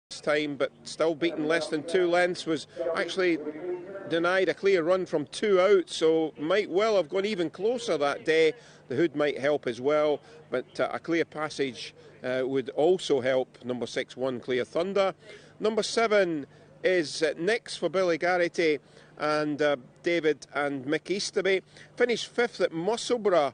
this time, but still beaten less than 2 lengths, was actually denied a clear run from 2 out, so might well have gone even closer that day. The hood might help as well, but a clear passage would also help. Number 6, One Clear Thunder. Number 7 is Nix for Billy Garrity and David and Mick Easterby. Finished 5th at Musselburgh.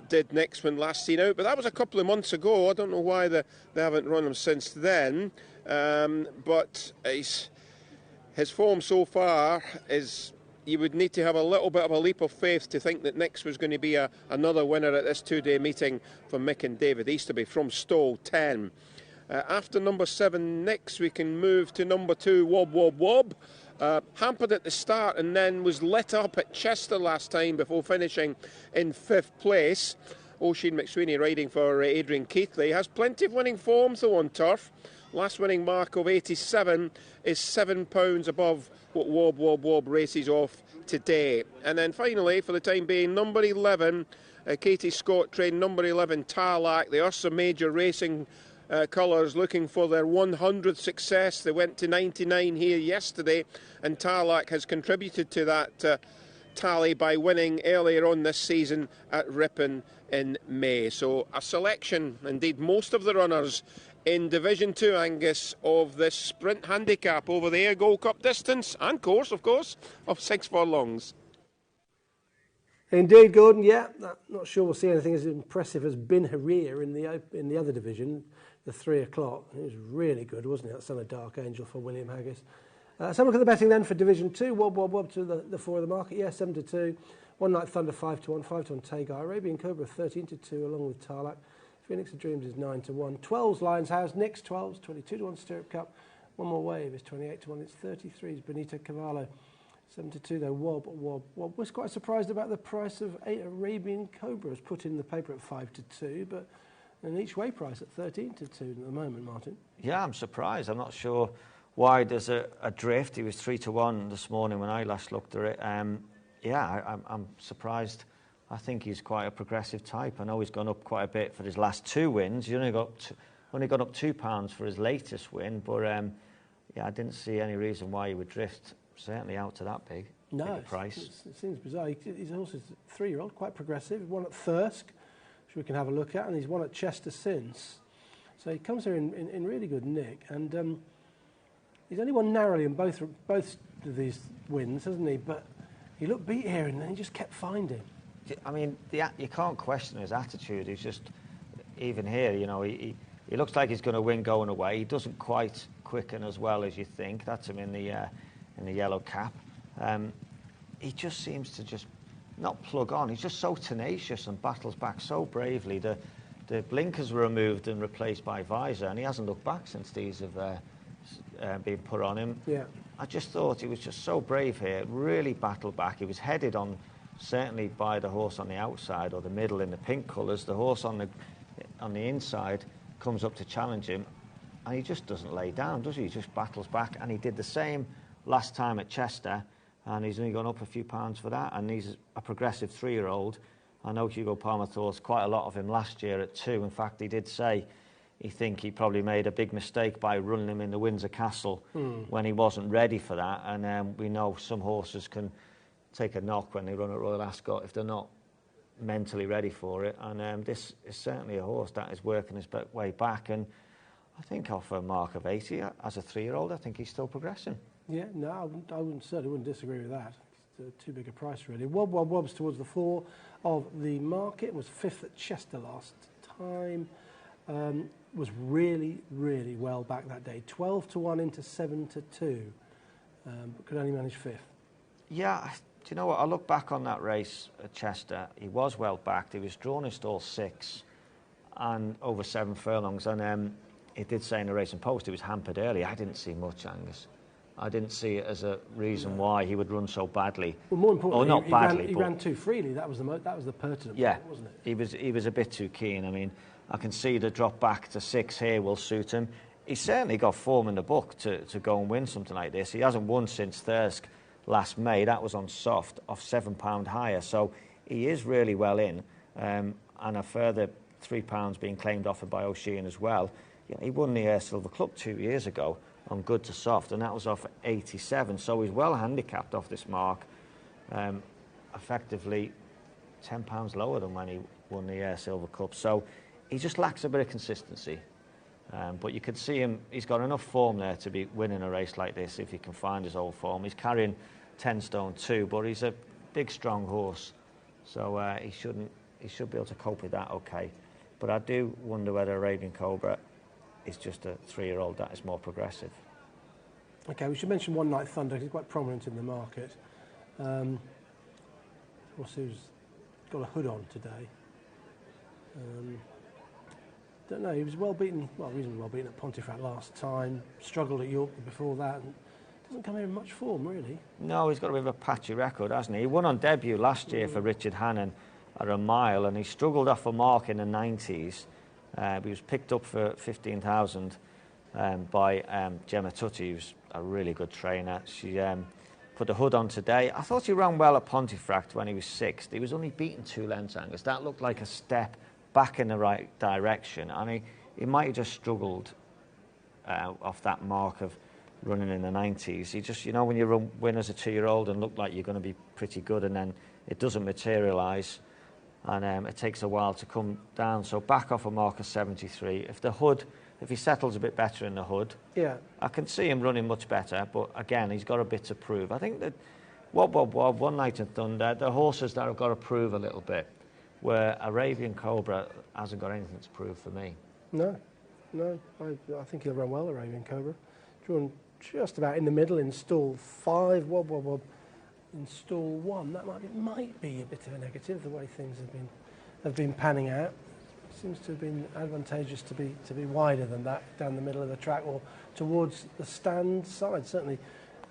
Did Nix when last seen out, but that was a couple of months ago. I don't know why they haven't run him since then, but his form so far is, you would need to have a little bit of a leap of faith to think that Nix was going to be another winner at this 2-day meeting for Mick and David Easterby from stall 10. After number 7 Nix, we can move to number 2 Wob Wob Wob. Hampered at the start and then was lit up at Chester last time before finishing in 5th place. Oisin McSweeney riding for Adrian Keithley. Has plenty of winning form though on turf. Last winning mark of 87 is £7 above what Wob Wob Wob races off today. And then finally, for the time being, number 11, Katie Scott trained number 11 Tarlac, the Ursa Major Racing colours, looking for their 100th success. They went to 99 here yesterday, and Tarlac has contributed to that tally by winning earlier on this season at Ripon in May. So a selection, indeed most of the runners in Division 2, Angus, of this sprint handicap over the Ayr Gold Cup distance and course, of course, of 6 furlongs. Indeed, Gordon, yeah. Not sure we'll see anything as impressive as Bin Harir in the other division, the 3 o'clock. It was really good, wasn't it? That Son of Dark Angel for William Haggis. So look at the betting then for Division 2. Wob Wob Wob to the 4 of the market. Yeah, 7-2. One Night Thunder 5-1. 5-1 Tagar. Arabian Cobra 13-2 along with Tarlac. Phoenix of Dreams is 9-1. 12's Lions House. Nix 12's 22-1 Stirrup Cup. One More Wave is 28-1. It's 33's Benito Cavallo. 7-2 though. Wob Wob Wob. Was quite surprised about the price of 8 Arabian Cobras put in the paper at 5-2, but an each way price at 13-2 at the moment, Martin. Yeah, I'm surprised. I'm not sure why there's a drift. He was 3-1 this morning when I last looked at it. I'm surprised. I think he's quite a progressive type. I know he's gone up quite a bit for his last 2 wins. He's only got up £2 for his latest win, but I didn't see any reason why he would drift certainly out to that big price. It seems bizarre. He's also a 3-year-old, quite progressive. Won at Thirsk, which we can have a look at, and he's won at Chester since. So he comes here in really good nick, and he's only won narrowly in both of these wins, hasn't he? But he looked beat here, and then he just kept finding. I mean, you can't question his attitude. He's just, even here, you know, he looks like he's going to win going away. He doesn't quite quicken as well as you think. That's him in the yellow cap. He just seems to just not plug on. He's just so tenacious and battles back so bravely. The blinkers were removed and replaced by visor, and he hasn't looked back since these have been put on him. Yeah. I just thought he was just so brave here, really battled back. He was headed on, certainly by the horse on the outside or the middle in the pink colours. The horse on the inside comes up to challenge him, and he just doesn't lay down, does he? He just battles back, and he did the same last time at Chester, and he's only gone up a few pounds for that, and he's a progressive 3-year-old. I know Hugo Palmer thought quite a lot of him last year at 2. In fact, he did say he probably made a big mistake by running him in the Windsor Castle when he wasn't ready for that, and we know some horses can take a knock when they run at Royal Ascot if they're not mentally ready for it, and this is certainly a horse that is working his way back, and I think off a mark of 80 as a 3-year-old, I think he's still progressing. Yeah, no, I certainly wouldn't disagree with that. It's too big a price, really. Wob Wob Wob's towards the 4 of the market. Was 5th at Chester last time. Was really, really well back that day. 12-1 into 7-2, but could only manage 5th. Yeah, do you know what? I look back on that race at Chester. He was well backed. He was drawn in stall 6 and over 7 furlongs. And it did say in the Racing Post he was hampered early. I didn't see much, Angus. I didn't see it as a reason why he would run so badly. Well, more importantly, he ran too freely. That was the pertinent point, wasn't it? He was a bit too keen. I mean, I can see the drop back to 6 here will suit him. He's certainly got form in the book to go and win something like this. He hasn't won since Thirsk last May. That was on soft, off £7 higher. So he is really well in, and a further £3 being claimed offered by O'Sheehan as well. he won the Ayr Silver Cup 2 years ago on good to soft, and that was off 87. So he's well handicapped off this mark, effectively £10 lower than when he won the Ayr Silver Cup. So he just lacks a bit of consistency. But you can see him, he's got enough form there to be winning a race like this if he can find his old form. He's carrying 10 stone 2, but he's a big, strong horse. So he should be able to cope with that okay. But I do wonder whether Arabian Cobra is just a 3-year-old that is more progressive. Okay, we should mention One Night Thunder, because he's quite prominent in the market. Horse who's got a hood on today. Don't know, he was well beaten, well, reasonably well beaten at Pontefract last time, struggled at York before that, and doesn't come in much form, really. No, he's got a bit of a patchy record, hasn't he? He won on debut last year for Richard Hannon at a mile, and he struggled off a mark in the 90s. He was picked up for 15,000 by Gemma Tutty, who's a really good trainer. She put the hood on today. I thought he ran well at Pontefract when he was 6th. He was only beaten 2 lengths, Angus. That looked like a step back in the right direction, and he might have just struggled off that mark of running in the 90s. He just, when you win as a 2-year-old and look like you're going to be pretty good, and then it doesn't materialise, and it takes a while to come down. So back off a mark of 73. If he settles a bit better in the hood, yeah, I can see him running much better, but again, he's got a bit to prove. I think that Wob Wob Wob, One Night in Thunder, the horses that have got to prove a little bit, where Arabian Cobra hasn't got anything to prove for me. No, I think he'll run well, Arabian Cobra. Drawn just about in the middle in stall 5, Wob Wob Wob in stall 1. That might be a bit of a negative, the way things have been panning out. Seems to have been advantageous to be wider than that down the middle of the track or towards the stand side. Certainly,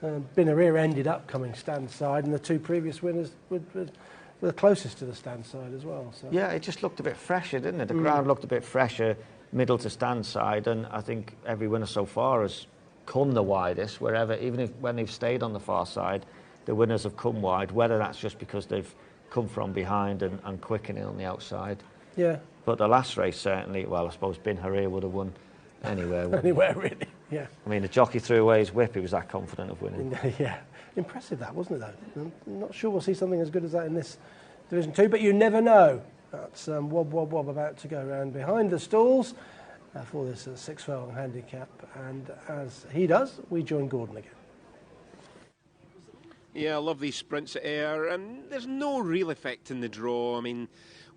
Bin Harir ended up coming stand side, and the 2 previous winners were the closest to the stand side as well. So. Yeah, it just looked a bit fresher, didn't it? The ground looked a bit fresher, middle to stand side, and I think every winner so far has come the widest, even when they've stayed on the far side, the winners have come wide, whether that's just because they've come from behind and quickening on the outside. Yeah. But the last race, certainly, well, I suppose Bin Harir would have won anywhere. Anywhere, really, yeah. I mean, the jockey threw away his whip, he was that confident of winning. Yeah. Impressive that, wasn't it, though? I'm not sure we'll see something as good as that in this Division 2, but you never know. That's Wob Wob Wob about to go around behind the stalls for this 6-furlong handicap, and as he does, we join Gordon again. Yeah, I love these sprints at Ayr, and there's no real effect in the draw. I mean,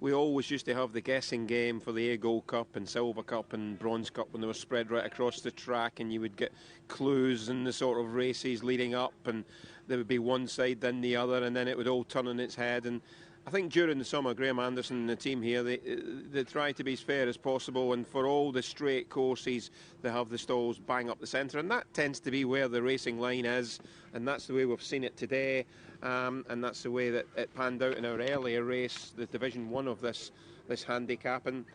we always used to have the guessing game for the Ayr Gold Cup and Silver Cup and Bronze Cup when they were spread right across the track, and you would get clues in the sort of races leading up, and there would be one side then the other, and then it would all turn on its head. And I think during the summer, Graham Anderson and the team here, they try to be as fair as possible, and for all the straight courses, they have the stalls bang up the centre, and that tends to be where the racing line is, and that's the way we've seen it today, and that's the way that it panned out in our earlier race, the Division 1 of this handicap, and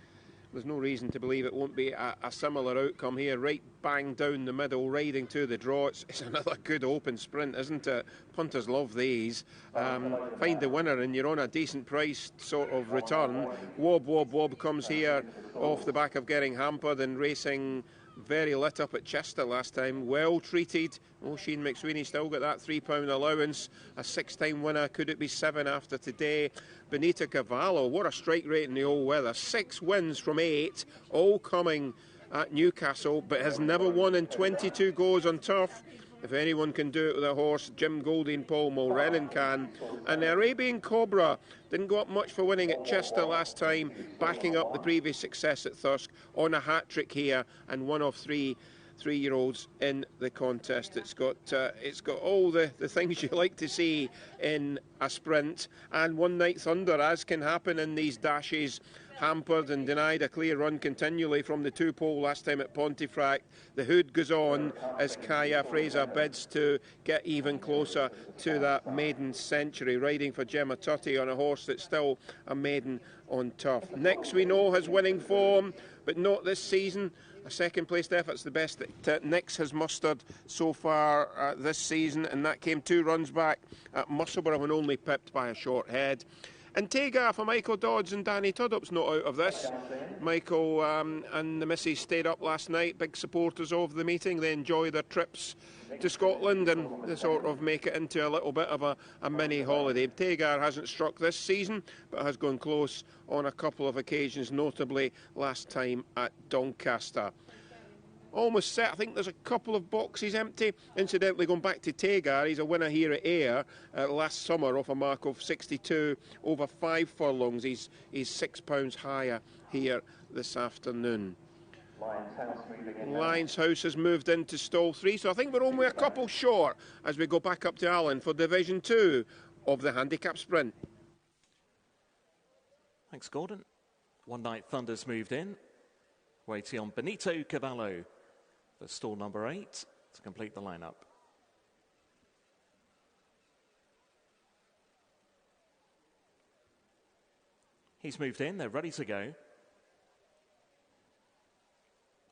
there's no reason to believe it won't be a similar outcome here. Right bang down the middle, riding to the draw. It's another good open sprint, isn't it? Punters love these. Find the winner and you're on a decent price sort of return. Wob Wob Wob comes here off the back of getting hampered and racing very lit up at Chester last time. Well treated. Oh, Sheen McSweeney still got that £3 allowance. A 6-time winner. Could it be 7 after today? Benita Cavallo, what a strike rate in the old weather. 6 wins from 8, all coming at Newcastle, but has never won in 22 goes on turf. If anyone can do it with a horse, Jim Goldie and Paul Mulrennan can. And the Arabian Cobra didn't go up much for winning at Chester last time, backing up the previous success at Thirsk on a hat-trick here, and one of 3 3-year-olds in the contest. It's got all the things you like to see in a sprint, and One Night Thunder, as can happen in these dashes, hampered and denied a clear run continually from the 2-pole last time at Pontefract. The hood goes on as Kaya Fraser bids to get even closer to that maiden century, riding for Gemma Tutty on a horse that's still a maiden on turf. Nix, we know, has winning form, but not this season. A second-placed effort's the best that Nix has mustered so far this season, and that came 2 runs back at Musselburgh when only pipped by a short head. And Tegar for Michael Dodds and Danny Tuddup's not out of this. Michael and the missus stayed up last night, big supporters of the meeting. They enjoy their trips to Scotland and they sort of make it into a little bit of a mini holiday. Tegar hasn't struck this season, but has gone close on a couple of occasions, notably last time at Doncaster. Almost set. I think there's a couple of boxes empty. Incidentally, going back to Tegar, he's a winner here at Ayr last summer off a mark of 62 over 5 furlongs. He's £6 higher here this afternoon. Lions House has moved into stall 3, so I think we're only a couple short as we go back up to Alan for Division 2 of the handicap sprint. Thanks, Gordon. One Night Thunder's moved in, waiting on Benito Cavallo for stall number 8 to complete the lineup. He's moved in, they're ready to go.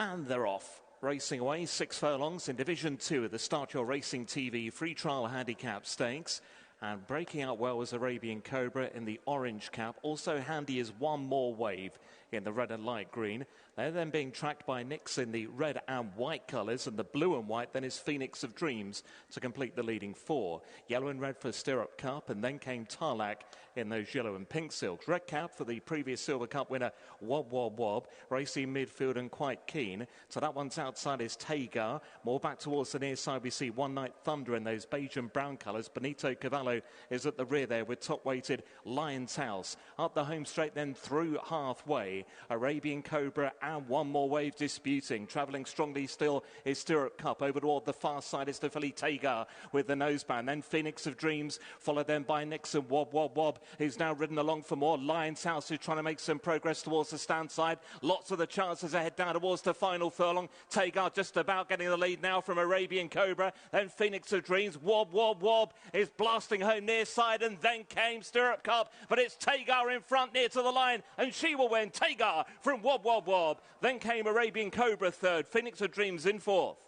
And they're off. Racing away 6 furlongs in Division 2 of the Start Your Racing TV Free Trial Handicap Stakes. And breaking out well was Arabian Cobra in the orange cap. Also handy is One More Wave in the red and light green. They're then being tracked by Nix in the red and white colours, and the blue and white then is Phoenix of Dreams to complete the leading 4. Yellow and red for Stirrup Cup, and then came Tarlac in those yellow and pink silks. Red cap for the previous Silver Cup winner Wob Wob Wob, racing midfield and quite keen. So that one's outside is Tegar. More back towards the near side we see One Night Thunder in those beige and brown colours. Benito Cavallo is at the rear there with top weighted Lion's House. Up the home straight then through halfway. Arabian Cobra and One More Wave disputing. Travelling strongly still is Stirrup Cup. Over toward the far side is the filly Tegar with the noseband. Then Phoenix of Dreams, followed then by Nixon. Wob Wob Wob who's now ridden along for more. Lion's House is trying to make some progress towards the stand side. Lots of the chances ahead down towards the final furlong. Tegar just about getting the lead now from Arabian Cobra. Then Phoenix of Dreams. Wob Wob Wob is blasting home near side, and then came Stirrup Cup, but it's Tegar in front near to the line, and she will win. Tegar from Wob Wob Wob. Then came Arabian Cobra third. Phoenix of Dreams in fourth.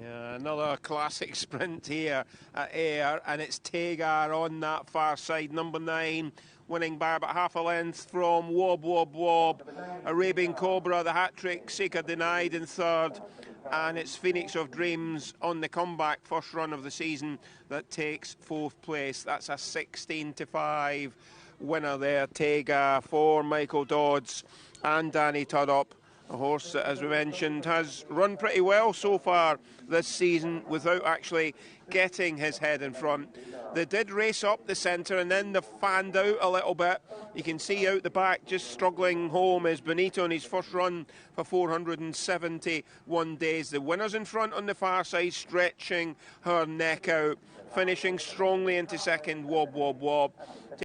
Yeah, another classic sprint here at Ayr, and it's Tegar on that far side, number 9, winning by about half a length from Wob Wob Wob. Arabian Cobra, the hat-trick seeker, denied in third, and it's Phoenix of Dreams on the comeback, first run of the season, that takes 4th place. That's a 16-5 winner there, Tegar for Michael Dodds and Danny Tuddup. A horse that, as we mentioned, has run pretty well so far this season without actually getting his head in front. They did race up the centre and then they fanned out a little bit. You can see out the back, just struggling home, is Benito in his first run for 471 days. The winner's in front on the far side, stretching her neck out, finishing strongly into second, Wob Wob Wob.